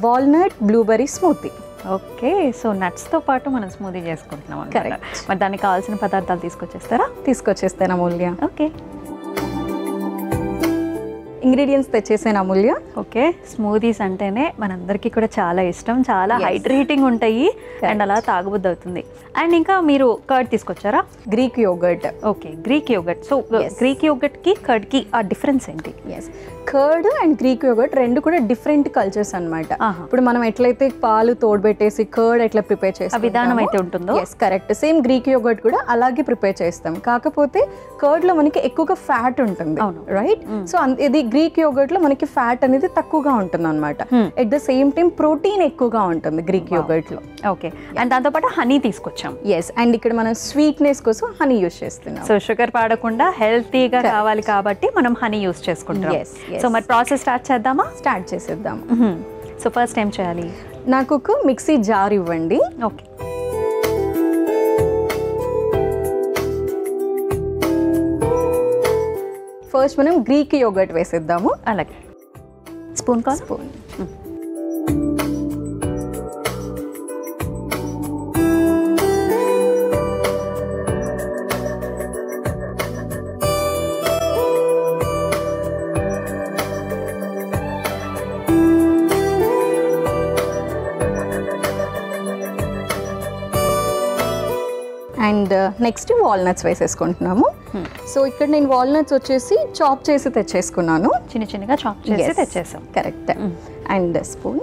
Walnut blueberry smoothie. Okay, so నట్స్తో పాటు మనం స్మూదీ చేసుకుంటున్నాం అన్నమాట. మరి దానికి కావాల్సిన పదార్థాలు తీసుకొచ్చేస్తాను అమూల్య. ఓకే, ఇంగ్రీడియంట్స్ తెచ్చేసాను అమూల్య. ఓకే, స్మూదీస్ అంటేనే మనందరికీ కూడా చాలా ఇష్టం, చాలా హైడ్రేటింగ్ ఉంటాయి అండ్ అలా తాగబుద్ధి అవుతుంది. అండ్ ఇంకా మీరు కర్డ్ తీసుకొచ్చారా? Greek yogurt. Okay, Greek yogurt. So Greek యోగర్ట్కి కర్డ్కి ఆ డిఫరెన్స్ ఏంటి? Yes, curd and Greek yogurt రెండు కూడా డిఫరెంట్ కల్చర్స్ అనమాట. ఇప్పుడు మనం ఎట్లయితే పాలు తోడబెట్టేసి కర్డ్ ఎట్లా ప్రిపేర్ చేస్తాం విధానం అయితే ఉంటుందో, yes correct, same Greek yogurt కూడా అలాగే ప్రిపేర్ చేస్తాం. కాకపోతే కర్డ్ లో మనకి ఎక్కువగా ఫ్యాట్ ఉంటుంది, రైట్? సో ఇది గ్రీక్ యోగర్ట్ లో మనకి ఫ్యాట్ అనేది తక్కువగా ఉంటుంది అనమాట. At the same time protein ఎక్కువగా ఉంటుంది గ్రీక్ యోగర్ట్ లో. ఓకే, అండ్ దాంతో పాటు హనీ తీసుకొచ్చాం. ఎస్, అండ్ ఇక్కడ మనం స్వీట్నెస్ కోసం హనీ యూస్ చేస్తున్నాం. సో షుగర్ పాడకుండా హెల్తీగా కావాలి కాబట్టి మనం హనీ యూస్ చేసుకుంటాం. సో మరి ప్రాసెస్ స్టార్ట్ చేసేద్దాం. సో ఫస్ట్ ఏం చేయాలి? నాకు ఒక మిక్సీ జార్ ఇవ్వండి. ఓకే, ఫస్ట్ మనం గ్రీక్ యోగర్ట్ వేసేద్దాము. అలాగే స్పూన్. అండ్ నెక్స్ట్ వాల్నట్స్ వేసేసుకుంటున్నాము. సో ఇక్కడ నేను వాల్నట్స్ వచ్చేసి చాప్ చేసి తెచ్చేసుకున్నాను, చిన్నగా చాప్ చేసి తెచ్చేసాం. కరెక్ట్. And spoon.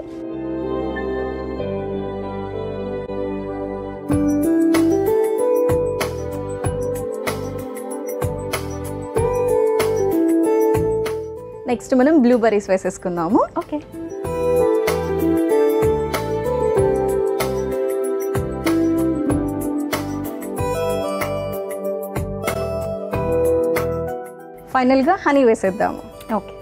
నెక్స్ట్ మనం బ్లూబెర్రీస్ వేసేసుకుందాము. ఓకే, ఫైనల్గా హనీ వేసేద్దాము. ఓకే,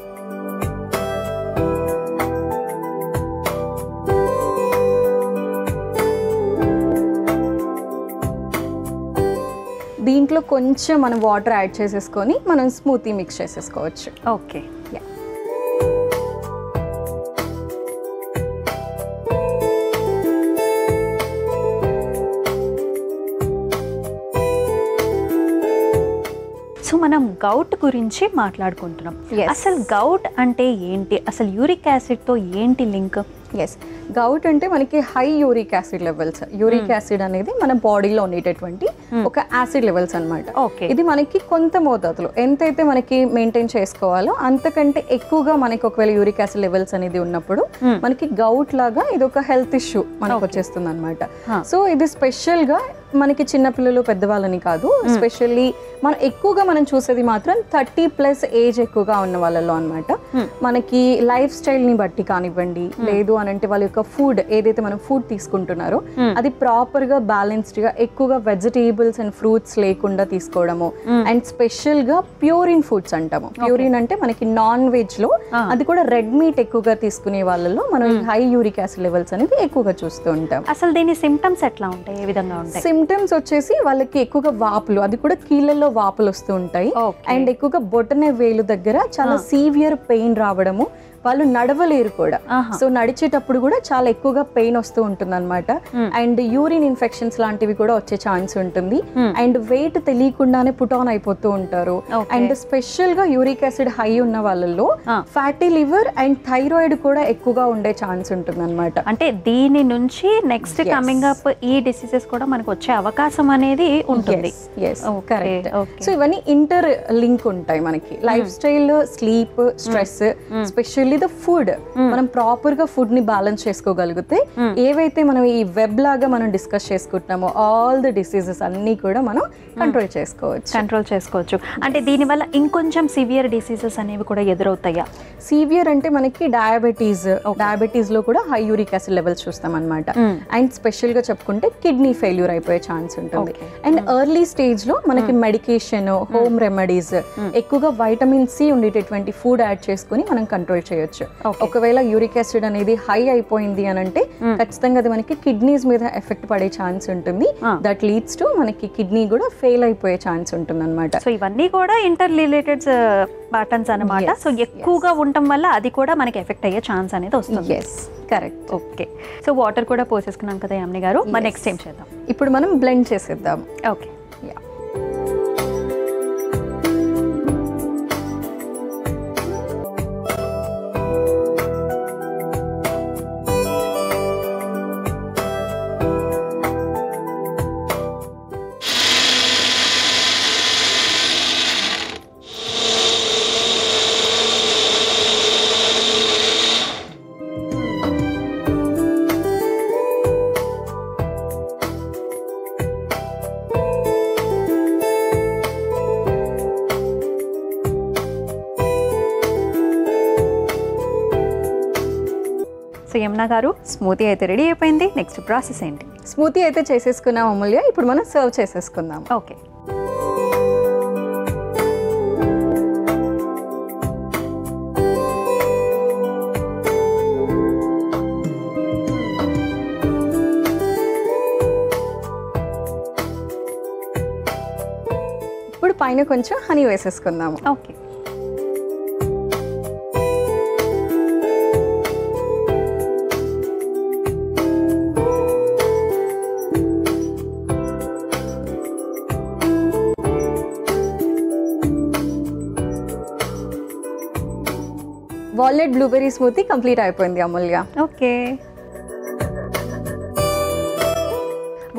దీంట్లో కొంచెం మనం వాటర్ యాడ్ చేసేసుకొని మనం స్మూతీ మిక్స్ చేసేసుకోవచ్చు. ఓకే, సో మనం గౌట్ గురించి మాట్లాడుకుంటున్నాం. అసలు గౌట్ అంటే ఏంటి? అసలు యూరిక్ యాసిడ్ తో ఏంటి లింక్? ఎస్, గౌట్ అంటే మనకి high uric acid levels. Uric acid అనేది మన బాడీలో ఉండేటటువంటి ఒక యాసిడ్ లెవెల్స్ అనమాట. ఇది మనకి కొంత మోతాదులో ఎంతైతే మనకి మెయింటైన్ చేసుకోవాలో అంతకంటే ఎక్కువగా మనకి ఒకవేళ యూరిక్ యాసిడ్ లెవెల్స్ అనేది ఉన్నప్పుడు మనకి గౌట్ లాగా ఇది ఒక హెల్త్ ఇష్యూ మనకు వచ్చేస్తుంది అనమాట. సో ఇది స్పెషల్ గా మనకి చిన్నపిల్లలు పెద్దవాళ్ళని కాదు, స్పెషల్లీ మనం ఎక్కువగా మనం చూసేది మాత్రం 30+ ఏజ్ ఎక్కువగా ఉన్న వాళ్ళలో అనమాట. మనకి లైఫ్ స్టైల్ ని బట్టి కానివ్వండి, లేదు అని అంటే వాళ్ళ యొక్క ఫుడ్ ఏదైతే మనం ఫుడ్ తీసుకుంటున్నారో అది ప్రాపర్ గా బ్యాలెన్స్డ్ గా ఎక్కువగా వెజిటేబుల్స్ అండ్ ఫ్రూట్స్ లేకుండా తీసుకోవడము, అండ్ స్పెషల్ గా ప్యూరిన్ ఫుడ్స్ అంటాము. ప్యూరిన్ అంటే మనకి నాన్ వెజ్ లో అది కూడా రెడ్ మీట్ ఎక్కువగా తీసుకునే వాళ్ళలో మనం హై యూరిక్ యాసిడ్ లెవెల్స్ అనేది ఎక్కువగా చూస్తూ ఉంటాం. అసలు దీని సిమ్టమ్స్ ఎట్లా ఉంటాయి? ఏ విధంగా ఉంటాయి? సిమ్టమ్స్ వచ్చేసి వాళ్ళకి ఎక్కువగా వాపులు, అది కూడా కీళ్ళల్లో వాపులు వస్తూ ఉంటాయి. అండ్ ఎక్కువగా బొటన వేలు దగ్గర చాలా సీవియర్ పెయిన్ రావడము, వాళ్ళు నడవలేరు కూడా. సో నడిచేటప్పుడు కూడా చాలా ఎక్కువగా పెయిన్ వస్తూ ఉంటుంది అనమాట. అండ్ యూరిన్ ఇన్ఫెక్షన్స్ లాంటివి కూడా వచ్చే ఛాన్స్ ఉంటుంది. అండ్ వెయిట్ తెలియకుండానే పుట్ ఆన్ అయిపోతూ ఉంటారు. అండ్ స్పెషల్ గా యూరిక్ యాసిడ్ హై ఉన్న వాళ్ళలో ఫ్యాటీ లివర్ అండ్ థైరాయిడ్ కూడా ఎక్కువగా ఉండే ఛాన్స్ ఉంటుంది అనమాట. అంటే దీని నుంచి నెక్స్ట్ కమింగ్ అప్ ఈ డిసీజెస్ కూడా మనకు వచ్చే అవకాశం అనేది ఉంటుంది. సో ఇవన్నీ ఇంటర్ లింక్ ఉంటాయి మనకి. Life style, sleep, stress, specially the food మనం ప్రాపర్ గా ఫుడ్ ని బ్యాలెన్స్ చేసుకోగలిగితే ఏవైతే మనం ఈ వెబ్ లాగా మనం డిస్కస్ చేసుకుంటున్నామో ఆల్ ద డిసీజెస్ అన్ని కూడా మనం కంట్రోల్ చేసుకోవచ్చు. అంటే దీనివల్ల ఇంకొంచెం సివియర్ డిసీజెస్ అనేవి కూడా ఎదురవుతాయా? సివియర్ అంటే మనకి డయాబెటీస్ లో కూడా హై యూరిక్ యాసిడ్ లెవెల్స్ చూస్తాం అనమాట. అండ్ స్పెషల్ గా చెప్పుకుంటే కిడ్నీ ఫెయిల్యూర్ అయిపోయే ఛాన్స్ ఉంటుంది. అండ్ ఎర్లీ స్టేజ్ లో మనకి మెడికేషన్, హోమ్ రెమెడీస్, ఎక్కువగా వైటమిన్ సి ఉండేటటువంటి ఫుడ్ యాడ్ చేసుకుని మనం కంట్రోల్ చేయొచ్చు. చేయొచ్చు. ఒకవేళ యూరిక్ యాసిడ్ అనేది హై అయిపోయింది అని అంటే ఖచ్చితంగా అది మనకి కిడ్నీస్ మీద ఎఫెక్ట్ పడే ఛాన్స్ ఉంటుంది. దట్ లీడ్స్ టు మనకి కిడ్నీ కూడా ఫెయిల్ అయిపోయే ఛాన్స్ ఉంటుంది అనమాట. సో ఇవన్నీ కూడా ఇంటర్ రిలేటెడ్ ప్యాటర్న్స్ అనమాట. సో ఎక్కువగా ఉండటం వల్ల అది కూడా మనకి ఎఫెక్ట్ అయ్యే ఛాన్స్ అనేది వస్తుంది. కరెక్ట్. ఓకే, సో వాటర్ కూడా పోసేసుకున్నాం కదా యామిని గారు, మరి నెక్స్ట్ ఏం చేద్దాం? ఇప్పుడు మనం బ్లెండ్ చేసేద్దాం. ఓకే, సో యమున గారు స్మూతీ అయితే రెడీ అయిపోయింది. నెక్స్ట్ ప్రాసెస్ ఏంటి? స్మూతీ అయితే చేసేసుకున్నాం అమూల్య, ఇప్పుడు మనం సర్వ్ చేసేసుకుందాం. ఓకే, ఇప్పుడు పైన కొంచెం హనీ వేసేసుకుందాము. Okay, walnut blueberry smoothie complete అయిపోయింది అమూల్య. ఓకే,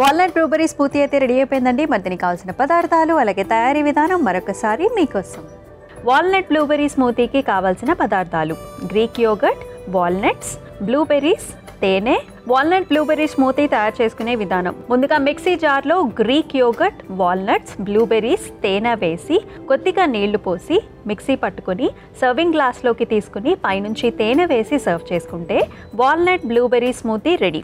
వాల్నట్ బ్లూబెర్రీ స్మూతీ అయితే రెడీ అయిపోయిందండి. మరి దీనికి కావాల్సిన పదార్థాలు అలాగే తయారీ విధానం మరొకసారి మీకోసం. వాల్నట్ బ్లూబెర్రీ స్మూతీకి కావాల్సిన పదార్థాలు: గ్రీక్ యోగర్ట్, వాల్నట్స్, బ్లూబెర్రీస్, తేనె. వాల్నట్ బ్లూబెర్రీ స్మూతీ తయారు చేసుకునే విధానం: ముందుగా మిక్సీ జార్లో గ్రీక్ యోగర్ట్, వాల్నట్స్, బ్లూబెర్రీస్, తేనె వేసి కొద్దిగా నీళ్లు పోసి మిక్సీ పట్టుకుని సర్వింగ్ గ్లాస్లోకి తీసుకుని పైనుంచి తేనె వేసి సర్వ్ చేసుకుంటే వాల్నట్ బ్లూబెర్రీ స్మూతీ రెడీ.